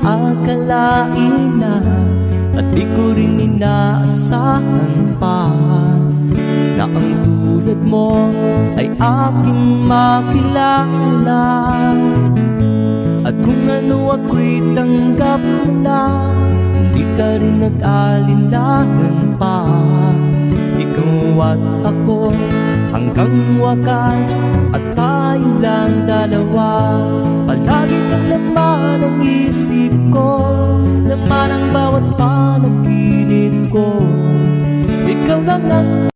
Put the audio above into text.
akalain na, at di ko rin inaasahan pa, na ang tulad mo ay aking makilala. At kung ano ako'y tanggap mo na, hindi ka rin nag-alinlangan pa. Ikaw at ako hanggang wakas, at tayo lang dalawa. Palagi kang laman ng isip ko, laman ang bawat panaginip ko. Ikaw lang ang